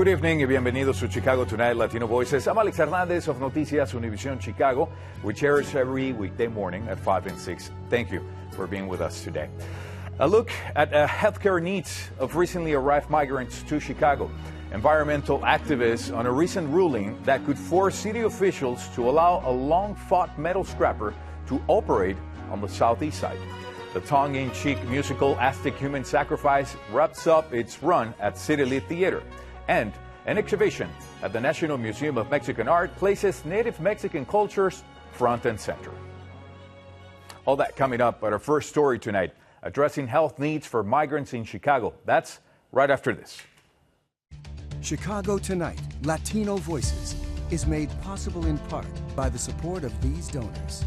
Good evening y bienvenidos to Chicago Tonight Latino Voices. I'm Alex Hernandez of Noticias Univision Chicago. We share every weekday morning at 5 and 6. Thank you for being with us today. A look at healthcare needs of recently arrived migrants to Chicago. Environmental activists on a recent ruling that could force city officials to allow a long-fought metal scrapper to operate on the southeast side. The tongue-in-cheek musical Aztec Human Sacrifice wraps up its run at City Lit Theater. And an exhibition at the National Museum of Mexican Art places native Mexican cultures front and center. All that coming up at our first story tonight, addressing health needs for migrants in Chicago. That's right after this. Chicago Tonight, Latino Voices, is made possible in part by the support of these donors.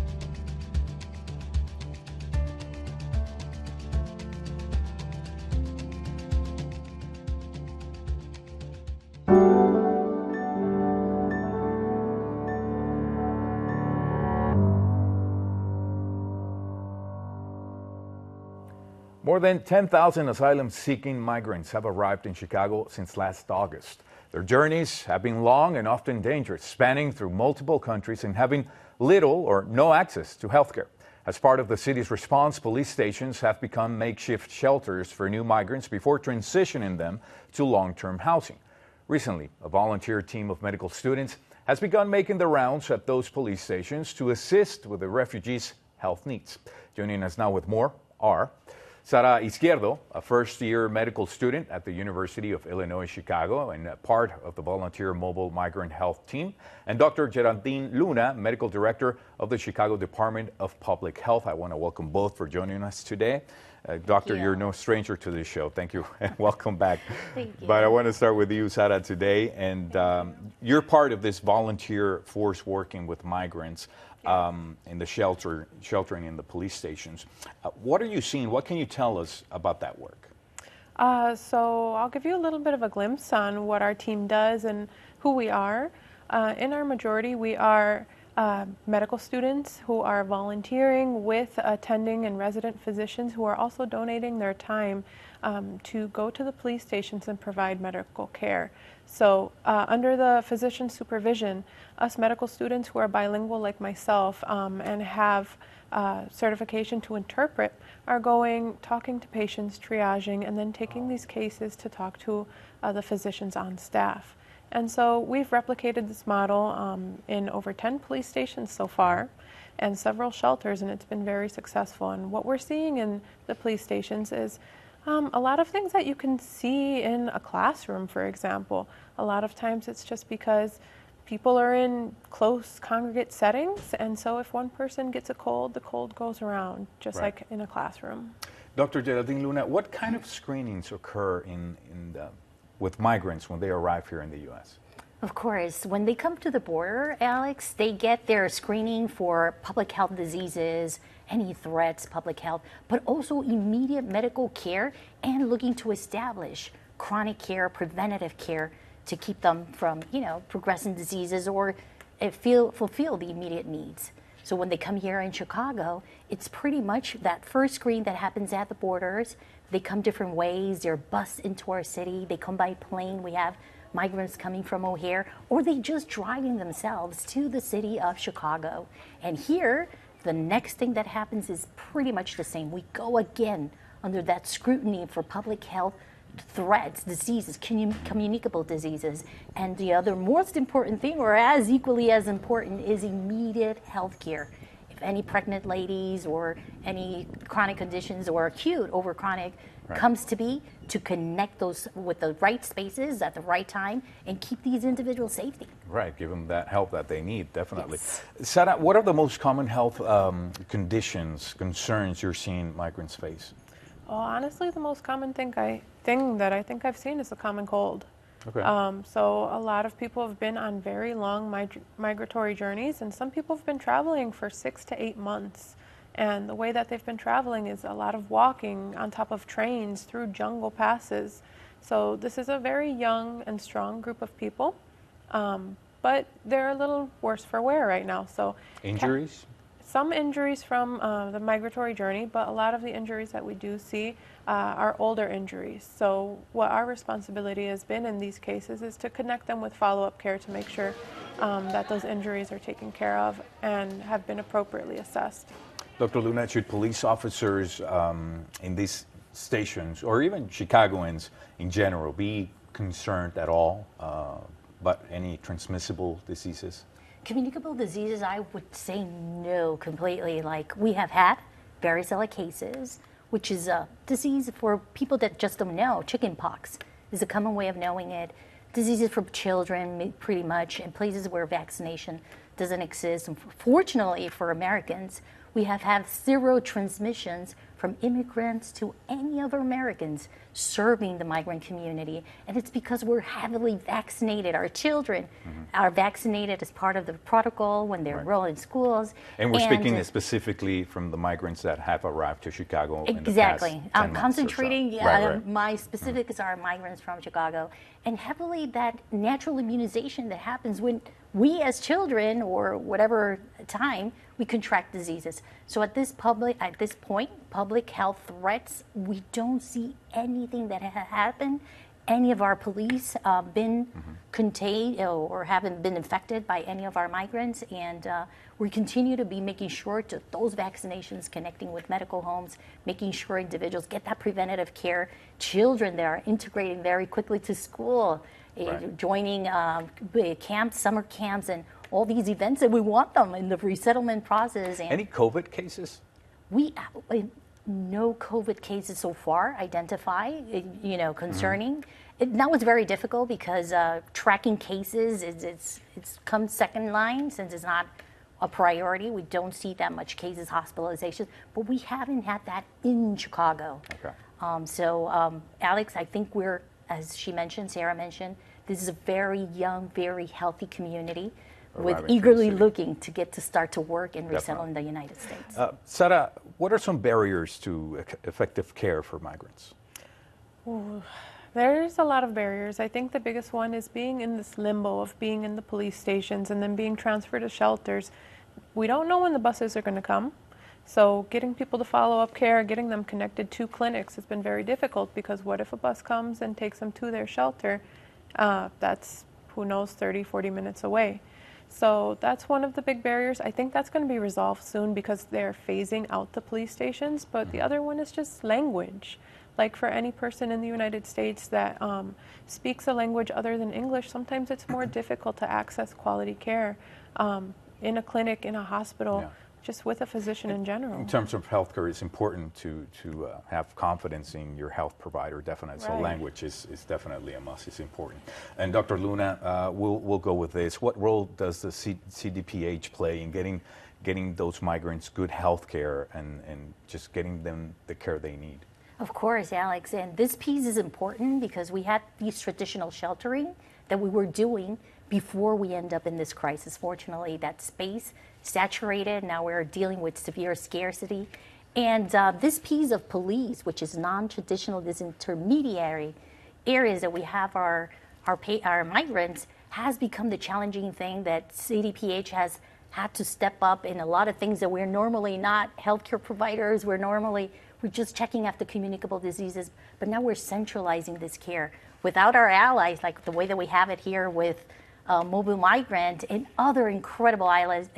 More than 10,000 asylum-seeking migrants have arrived in Chicago since last August. Their journeys have been long and often dangerous, spanning through multiple countries and having little or no access to health care. As part of the city's response, police stations have become makeshift shelters for new migrants before transitioning them to long-term housing. Recently, a volunteer team of medical students has begun making the rounds at those police stations to assist with the refugees' health needs. Joining us now with more are Sara Izquierdo, a first-year medical student at the University of Illinois, Chicago, and part of the volunteer mobile migrant health team, and Dr. Geraldine Luna, medical director of the Chicago Department of Public Health. I want to welcome both for joining us today. Doctor, you're no stranger to this show. Thank you and welcome back. Thank you. But I want to start with you, Sara, today. And you're part of this volunteer force working with migrants in the sheltering in the police stations. What are you seeing? What can you tell us about that work? So I'll give you a little bit of a glimpse on what our team does and who we are. In our majority, we are medical students who are volunteering with attending and resident physicians who are also donating their time to go to the police stations and provide medical care. So under the physician supervision, us medical students who are bilingual like myself and have certification to interpret are talking to patients, triaging, and then taking these cases to talk to the physicians on staff. And so we've replicated this model in over 10 police stations so far and several shelters, and it's been very successful. And what we're seeing in the police stations is a lot of things that you can see in a classroom, for example. A lot of times it's just because people are in close congregate settings, and so if one person gets a cold, the cold goes around, just like in a classroom. Dr. Geraldine Luna, what kind of screenings occur with migrants when they arrive here in the U.S.? Of course, when they come to the border, Alex, they get their screening for public health diseases, any threats, public health, but also immediate medical care and looking to establish chronic care, preventative care to keep them from, progressing diseases or fulfill the immediate needs. So when they come here in Chicago, it's pretty much that first screen that happens at the borders. They come different ways. They're bused into our city. They come by plane. We have migrants coming from O'Hare, or they just driving themselves to the city of Chicago. And here, the next thing that happens is pretty much the same. We go again under that scrutiny for public health threats, diseases, communicable diseases. And the other most important thing, or as equally as important, is immediate health care. If any pregnant ladies or any chronic conditions or acute over chronic comes to be, to connect those with the right spaces at the right time and keep these individuals safety. Right, give them that help that they need, definitely. Yes. Sara, what are the most common health concerns you're seeing migrants face? Well, honestly, the most common thing that I think I've seen is the common cold. Okay. So a lot of people have been on very long migratory journeys, and some people have been traveling for 6 to 8 months. And the way that they've been traveling is a lot of walking on top of trains through jungle passes. So this is a very young and strong group of people, but they're a little worse for wear right now. So injuries? some injuries from the migratory journey, but a lot of the injuries that we do see are older injuries. So what our responsibility has been in these cases is to connect them with follow-up care to make sure that those injuries are taken care of and have been appropriately assessed. Dr. Luna, should police officers in these stations, or even Chicagoans in general, be concerned at all about any transmissible diseases? Communicable diseases, I would say no completely. Like, we have had varicella cases, which is a disease for people that just don't know. Chickenpox is a common way of knowing it. Diseases for children, pretty much, in places where vaccination doesn't exist. And fortunately for Americans, we have had 0 transmissions from immigrants to any other Americans serving the migrant community. And it's because we're heavily vaccinated. Our children are vaccinated as part of the protocol when they're enrolled in schools. And we're speaking specifically from the migrants that have arrived to Chicago in the past 10 Exactly. I'm months concentrating, or so. Right. my specifics are migrants from Chicago. And heavily that natural immunization that happens when we as children or whatever time we contract diseases. So at this point, public health threats, we don't see anything that has happened. Any of our police been contained or haven't been infected by any of our migrants, and we continue to be making sure to those vaccinations, connecting with medical homes, making sure individuals get that preventative care. Children that are integrating very quickly to school, joining camps, summer camps, and all these events that we want them in the resettlement process. And any COVID cases? We no COVID cases so far identified, concerning. Now it's very difficult because tracking cases it's come second line since it's not a priority. We don't see that much cases, hospitalizations, but we haven't had that in Chicago. Okay. Alex, I think we're, as Sarah mentioned, this is a very young, very healthy community with eagerly looking to get to start to work and resettle in the United States. Sarah, what are some barriers to effective care for migrants? There's a lot of barriers. I think the biggest one is being in this limbo of being in the police stations and then being transferred to shelters. We don't know when the buses are going to come. So getting people to follow up care, getting them connected to clinics has been very difficult because what if a bus comes and takes them to their shelter? That's, who knows, 30, 40 minutes away. So that's one of the big barriers. I think that's going to be resolved soon because they're phasing out the police stations. But the other one is just language. Like for any person in the United States that speaks a language other than English, sometimes it's more difficult to access quality care in a clinic, in a hospital, just with a physician in general. In terms of healthcare, it's important to have confidence in your health provider, definitely. So language is definitely a must. It's important. And Dr. Luna, we'll go with this. What role does the CDPH play in getting those migrants good health care and just getting them the care they need? Of course, Alex, and this piece is important because we had these traditional sheltering that we were doing before we end up in this crisis. Fortunately, that space saturated. Now we're dealing with severe scarcity. And this piece of police, which is non-traditional, this intermediary areas that we have our migrants, has become the challenging thing that CDPH has had to step up in a lot of things that we're normally not healthcare providers. We're just checking after communicable diseases, but now we're centralizing this care. Without our allies, like the way that we have it here with Mobile Migrant and other incredible allies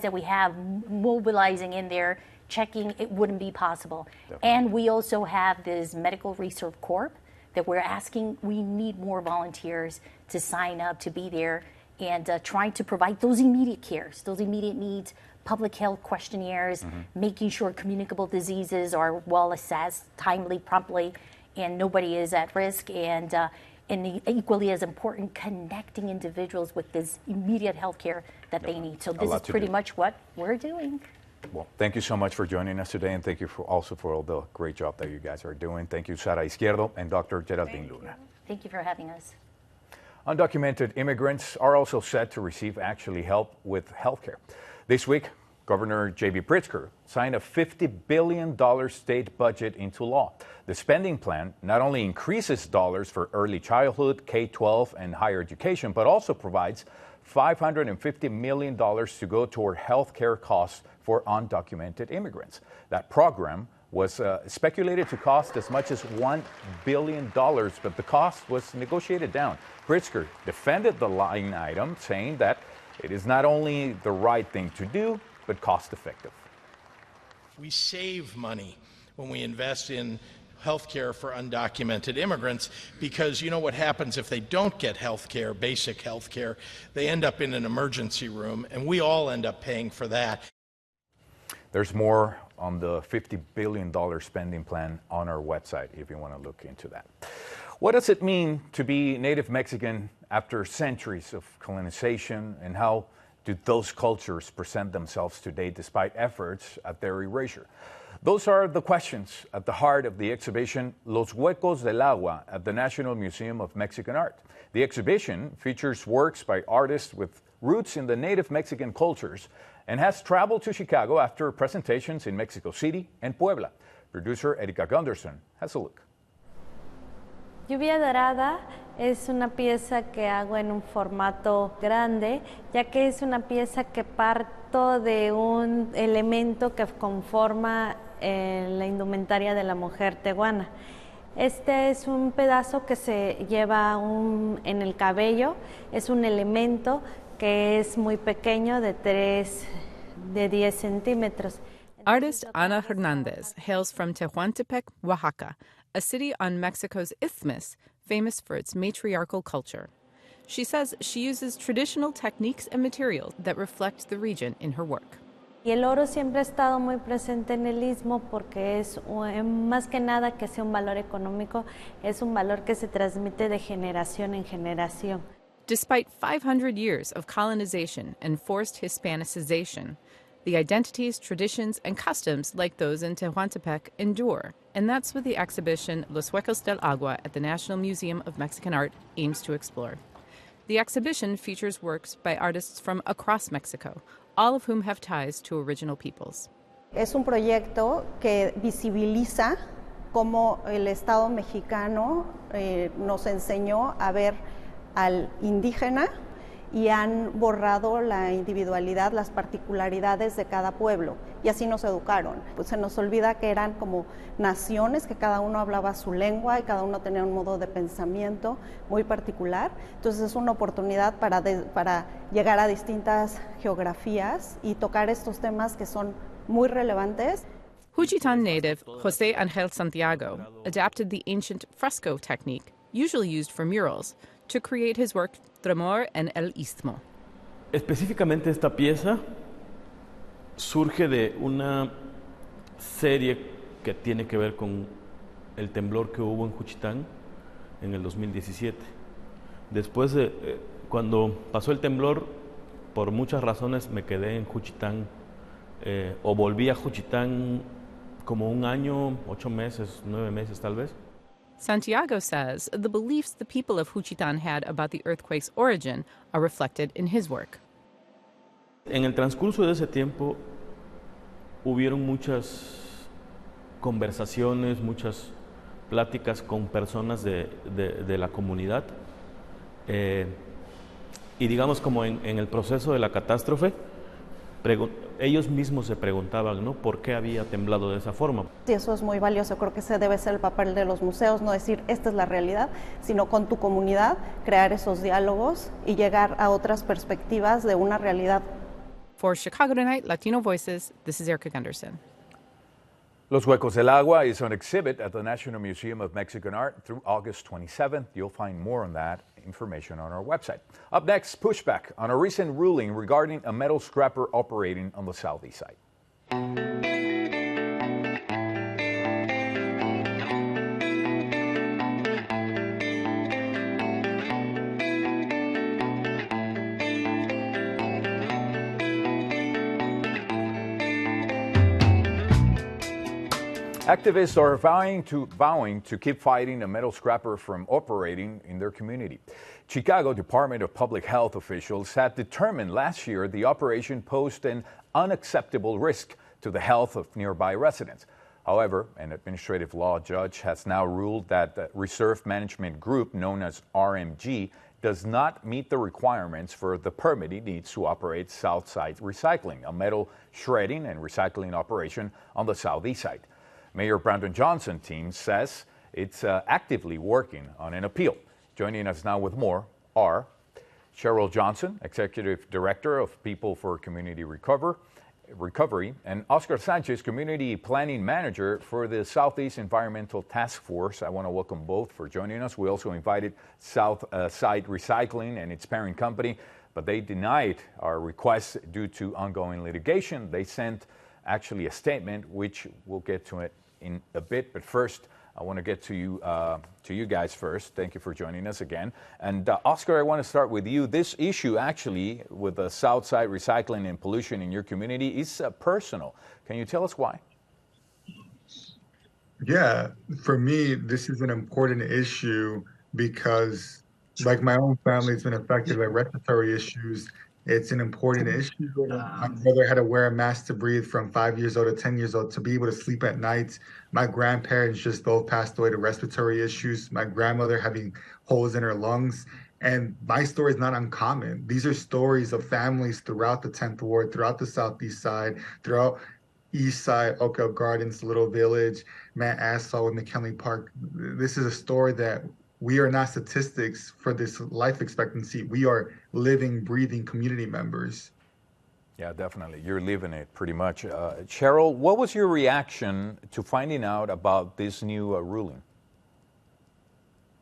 that we have mobilizing in there, checking, it wouldn't be possible. Definitely. And we also have this Medical Reserve Corp that we're asking, we need more volunteers to sign up to be there and trying to provide those immediate cares, those immediate needs, public health questionnaires, making sure communicable diseases are well assessed, timely, promptly, and nobody is at risk. And equally as important, connecting individuals with this immediate health care that they need. So this is pretty much what we're doing. Well, thank you so much for joining us today, and thank you also for all the great job that you guys are doing. Thank you, Sara Izquierdo and Dr. Geraldine Luna. Thank you for having us. Undocumented immigrants are also set to receive help with health care. This week, Governor J.B. Pritzker signed a $50 billion state budget into law. The spending plan not only increases dollars for early childhood, K-12, and higher education, but also provides $550 million to go toward health care costs for undocumented immigrants. That program was speculated to cost as much as $1 billion, but the cost was negotiated down. Pritzker defended the line item, saying that it is not only the right thing to do, but cost effective. We save money when we invest in health care for undocumented immigrants, because you know what happens if they don't get health care, basic health care? They end up in an emergency room, and we all end up paying for that. There's more on the $50 billion spending plan on our website if you want to look into that. What does it mean to be Native Mexican after centuries of colonization, and how do those cultures present themselves today despite efforts at their erasure? Those are the questions at the heart of the exhibition Los Huecos del Agua at the National Museum of Mexican Art. The exhibition features works by artists with roots in the Native Mexican cultures and has traveled to Chicago after presentations in Mexico City and Puebla. Producer Erika Gunderson has a look. Lluvia Dorada es una pieza que hago en un formato grande, ya que es una pieza que parto de un elemento que conforma la indumentaria de la mujer tehuana. Este es un pedazo que se lleva en el cabello, es un elemento que es muy pequeño, de 10 centímetros. Artist Ana Hernandez hails from Tehuantepec, Oaxaca, a city on Mexico's isthmus famous for its matriarchal culture. She says she uses traditional techniques and materials that reflect the region in her work. Y el oro siempre ha estado muy presente en el istmo porque es más que nada que sea un valor económico, es un valor que se transmite de generación en generación. Despite 500 years of colonization and forced Hispanicization, the identities, traditions, and customs like those in Tehuantepec endure, and that's what the exhibition Los Huecos del Agua at the National Museum of Mexican Art aims to explore. The exhibition features works by artists from across Mexico, all of whom have ties to original peoples. Es un proyecto que visibiliza cómo el Estado mexicano nos enseñó a ver al indígena y han borrado la individualidad, las particularidades de cada pueblo, y así nos educaron. Pues se nos olvida que eran como naciones, que cada uno hablaba su lengua y cada uno tenía un modo de pensamiento muy particular. Entonces es una oportunidad para llegar a distintas geografías y tocar estos temas que son muy relevantes. Juchitán native José Ángel Santiago adapted the ancient fresco technique, usually used for murals, to create his work Tremor en el Istmo. Específicamente esta pieza surge de una serie que tiene que ver con el temblor que hubo en Juchitán en el 2017. Después de cuando pasó el temblor, por muchas razones me quedé en Juchitán o volví a Juchitán como un año, 8 meses, 9 meses tal vez. Santiago says the beliefs the people of Juchitán had about the earthquake's origin are reflected in his work. En el transcurso de ese tiempo hubieron muchas conversaciones, muchas pláticas con personas de la comunidad y digamos como en el proceso de la catástrofe ellos mismos se preguntaban, ¿no?, por qué había temblado de esa forma. Y eso es muy valioso, creo que ese debe ser el papel de los museos, no decir esta es la realidad, sino con tu comunidad crear esos diálogos y llegar a otras perspectivas de una realidad. For Chicago Tonight, Latino Voices, this is Erika Gunderson. Los Huecos del Agua is on exhibit at the National Museum of Mexican Art through August 27th. You'll find more on that information on our website. Up next, pushback on a recent ruling regarding a metal scrapper operating on the southeast side. Activists are vowing to keep fighting a metal scrapper from operating in their community. Chicago Department of Public Health officials had determined last year the operation posed an unacceptable risk to the health of nearby residents. However, an administrative law judge has now ruled that the Reserve Management Group, known as RMG, does not meet the requirements for the permit it needs to operate Southside Recycling, a metal shredding and recycling operation on the southeast side. Mayor Brandon Johnson's team says it's actively working on an appeal. Joining us now with more are CHERYL Johnson, Executive Director of People for Community Recovery, and Oscar Sanchez, Community Planning Manager for the Southeast Environmental Task Force. I want to welcome both for joining us. We also invited Southside Recycling and its parent company, but they denied our request due to ongoing litigation. They sent actually a statement, which we'll get to it in a bit, but first, I want to get to you guys first. Thank you for joining us again. And Oscar, I want to start with you. This issue actually with the Southside Recycling and pollution in your community is personal. Can you tell us why? Yeah, for me, this is an important issue because like my own family has been affected by respiratory issues. It's an important issue. My brother had to wear a mask to breathe from 5 years old to 10 years old to be able to sleep at night. My grandparents just both passed away to respiratory issues. My grandmother having holes in her lungs. And my story is not uncommon. These are stories of families throughout the 10th Ward, throughout the Southeast Side, throughout East Side, Oakdale Gardens, Little Village, Mount Assault, and McKinley Park. This is a story that we are not statistics for this life expectancy. We are living, breathing community members. Yeah, definitely. You're living it pretty much. CHERYL, what was your reaction to finding out about this new ruling?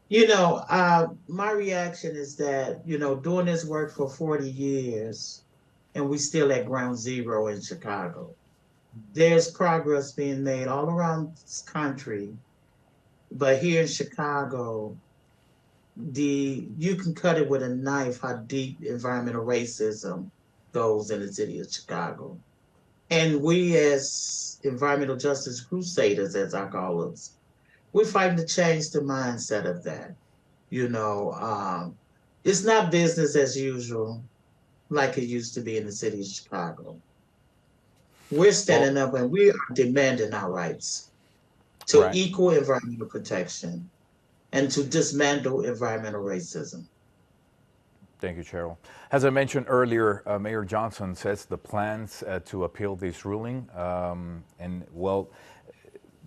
You know, my reaction is that, you know, doing this work for 40 years and we still at ground zero in Chicago. There's progress being made all around this country, but here in Chicago, you can cut it with a knife how deep environmental racism goes in the city of Chicago. And we as environmental justice crusaders, as I call us, we're fighting to change the mindset of that. You know, it's not business as usual like it used to be in the city of Chicago. We're standing up and we are demanding our rights to equal environmental protection and to dismantle environmental racism. Thank you, CHERYL. As I mentioned earlier, Mayor Johnson says the plans to appeal this ruling, and well,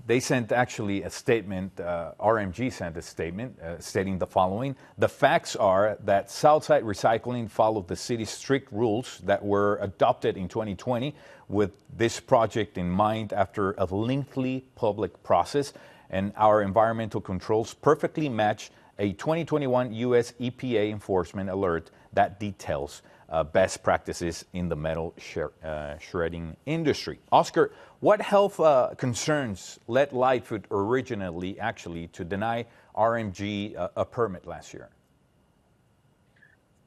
they sent actually a statement, RMG sent a statement stating the following. The facts are that Southside Recycling followed the city's strict rules that were adopted in 2020 with this project in mind after a lengthy public process, and our environmental controls perfectly match a 2021 U.S. EPA enforcement alert that details best practices in the metal shredding industry. Oscar, what health concerns led Lightfoot originally actually to deny RMG a permit last year?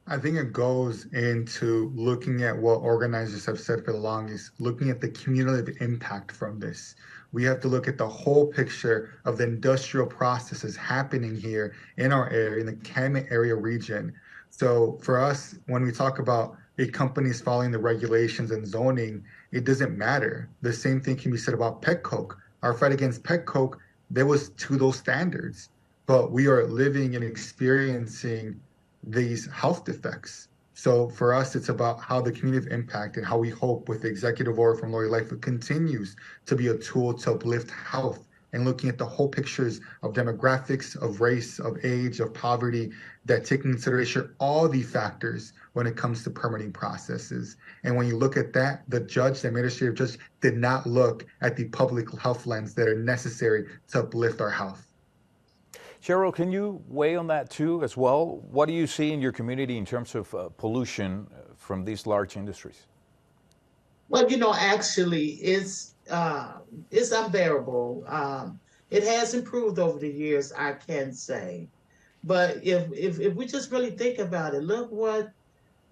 I think it goes into looking at what organizers have said for the longest, looking at the cumulative impact from this. We have to look at the whole picture of the industrial processes happening here in our area, in the Calumet area region. So for us, when we talk about a companies following the regulations and zoning, it doesn't matter. The same thing can be said about pet coke. Our fight against pet coke, there was to those standards, but we are living and experiencing these health defects. So for us, it's about how the community impact and how we hope with the executive order from Lori Lightfoot continues to be a tool to uplift health and looking at the whole pictures of demographics, of race, of age, of poverty, that take into consideration all the factors when it comes to permitting processes. And when you look at that, the judge, the administrative judge, did not look at the public health lens that are necessary to uplift our health. CHERYL, can you weigh on that too as well? What do you see in your community in terms of pollution from these large industries? Well, you know, actually, it's unbearable. It has improved over the years, I can say. But if we just really think about it, look what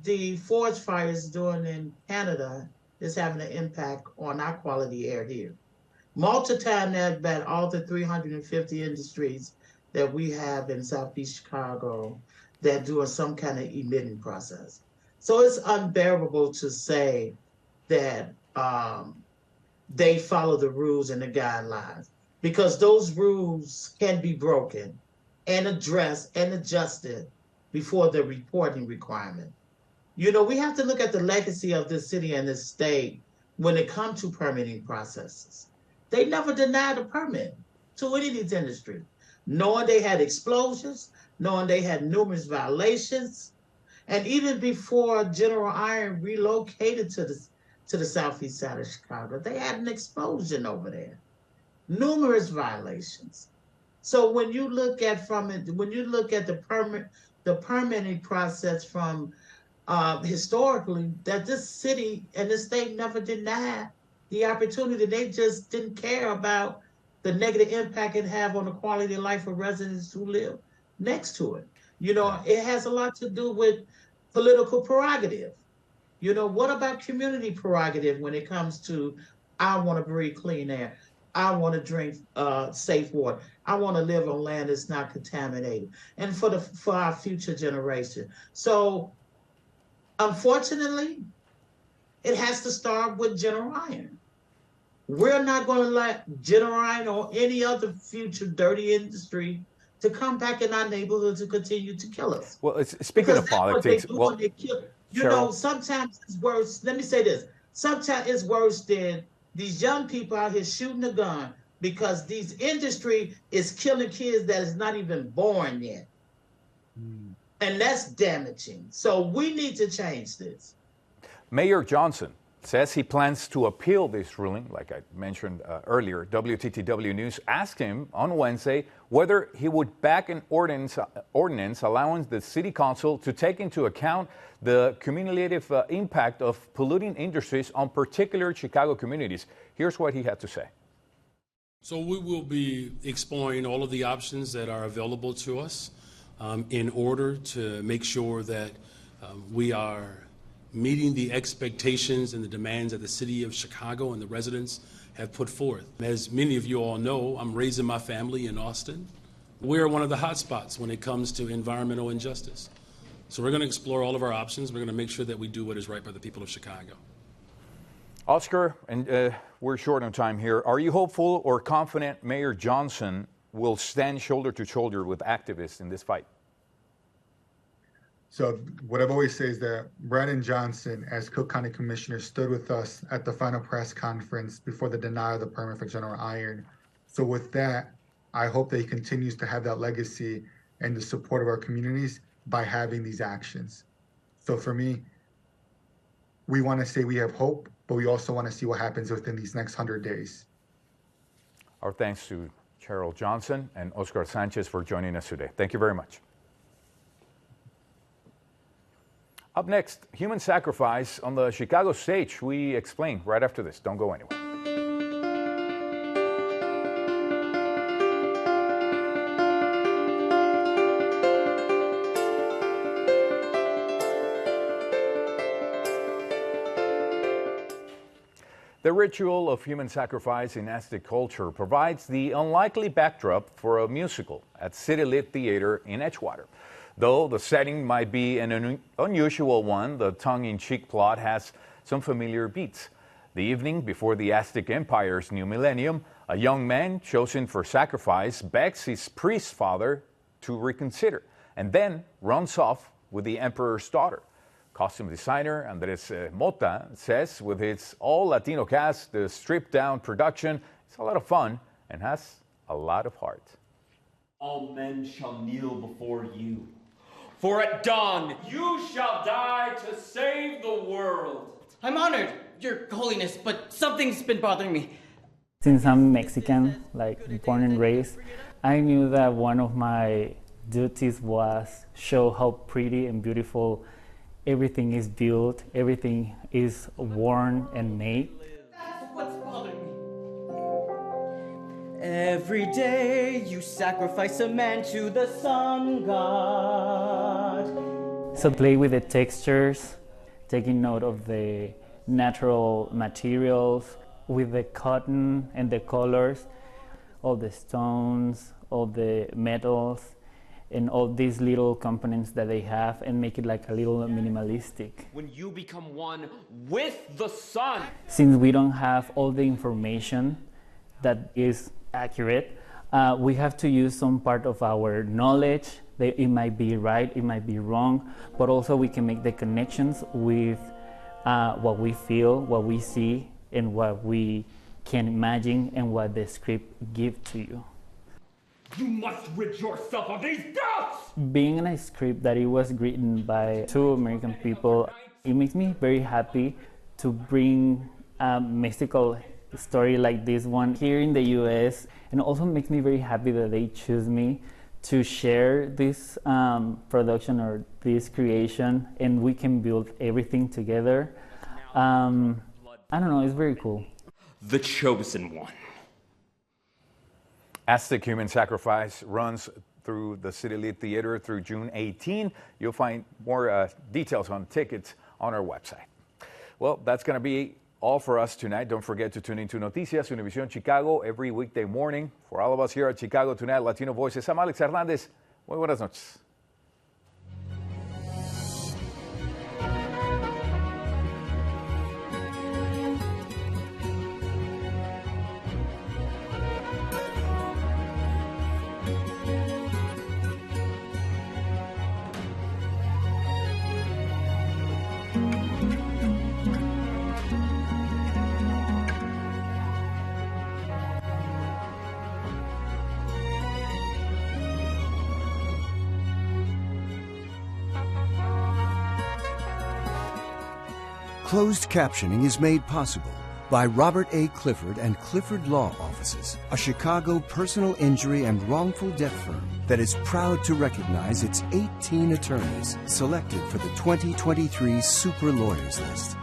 the forest fires doing in Canada is having an impact on our quality air here. Multiply that by all the 350 industries that we have in Southeast Chicago that do some kind of emitting process. So it's unbearable to say that they follow the rules and the guidelines, because those rules can be broken and addressed and adjusted before the reporting requirement. You know, we have to look at the legacy of this city and this state when it comes to permitting processes. They never denied a permit to any of these industries, knowing they had explosions, knowing they had numerous violations. And even before General Iron relocated to the southeast side of Chicago, they had an explosion over there, numerous violations. So when you look at the permitting process from historically, that this city and this state never denied the opportunity. They just didn't care about the negative impact it have on the quality of life of residents who live next to it. You know, it has a lot to do with political prerogative. You know, what about community prerogative when it comes to, I want to breathe clean air, I want to drink safe water, I want to live on land that's not contaminated, and for our future generation. So, unfortunately, it has to start with General Iron. We're not going to let General Iron or any other future dirty industry to come back in our neighborhood to continue to kill us. Well, speaking of politics, well, you know, sometimes it's worse. Let me say this. Sometimes it's worse than these young people out here shooting a gun because these industry is killing kids that is not even born yet. And that's damaging. So we need to change this. Mayor Johnson says he plans to appeal this ruling, like I mentioned earlier. WTTW News asked him on Wednesday whether he would back an ordinance allowing the city council to take into account the cumulative impact of polluting industries on particular Chicago communities. Here's what he had to say. So we will be exploring all of the options that are available to us in order to make sure that we are meeting the expectations and the demands that the city of Chicago and the residents have put forth. As many of you all know, I'm raising my family in Austin. We're one of the hot spots when it comes to environmental injustice. So we're going to explore all of our options. We're going to make sure that we do what is right by the people of Chicago. Oscar, and we're short on time here. Are you hopeful or confident Mayor Johnson will stand shoulder to shoulder with activists in this fight? So what I've always said is that Brandon Johnson, as Cook County Commissioner, stood with us at the final press conference before the denial of the permit for General Iron. So with that, I hope that he continues to have that legacy and the support of our communities by having these actions. So for me, we want to say we have hope, but we also want to see what happens within these next 100 days. Our thanks to CHERYL Johnson and Oscar Sanchez for joining us today. Thank you very much. Up next, human sacrifice on the Chicago stage. We explain right after this. Don't go anywhere. The ritual of human sacrifice in Aztec culture provides the unlikely backdrop for a musical at City Lit Theater in Edgewater. Though the setting might be an unusual one, the tongue-in-cheek plot has some familiar beats. The evening before the Aztec Empire's new millennium, a young man chosen for sacrifice begs his priest father to reconsider and then runs off with the emperor's daughter. Costume designer ANDRÉS MOTA says with its all-Latino cast, the stripped-down production is a lot of fun and has a lot of heart. All men shall kneel before you. For at dawn, you shall die to save the world. I'm honored, Your Holiness, but something's been bothering me. Since I'm Mexican, like born and raised, I knew that one of my duties was show how pretty and beautiful everything is built, everything is worn and made. That's what's bothering me. Every day you sacrifice a man to the sun god. So play with the textures, taking note of the natural materials, with the cotton and the colors, all the stones, all the metals, and all these little components that they have, and make it like a little minimalistic. When you become one with the sun. Since we don't have all the information that is accurate, we have to use some part of our knowledge It might be right, it might be wrong, but also we can make the connections with what we feel, what we see, and what we can imagine, and what the script gives to you. You must rid yourself of these doubts! Being in a script that it was written by 2 American people, it makes me very happy to bring a mystical story like this one here in the US, and also makes me very happy that they choose me to share this production or this creation, and we can build everything together. I don't know, it's very cool. The chosen one. Aztec Human Sacrifice runs through the City Lit Theater through June 18. You'll find more details on tickets on our website. Well, that's going to be all for us tonight. Don't forget to tune into Noticias Univision Chicago every weekday morning. For all of us here at Chicago Tonight, Latino Voices, I'm Alex Hernandez. Muy buenas noches. Closed captioning is made possible by Robert A. Clifford and Clifford Law Offices, a Chicago personal injury and wrongful death firm that is proud to recognize its 18 attorneys selected for the 2023 Super Lawyers List.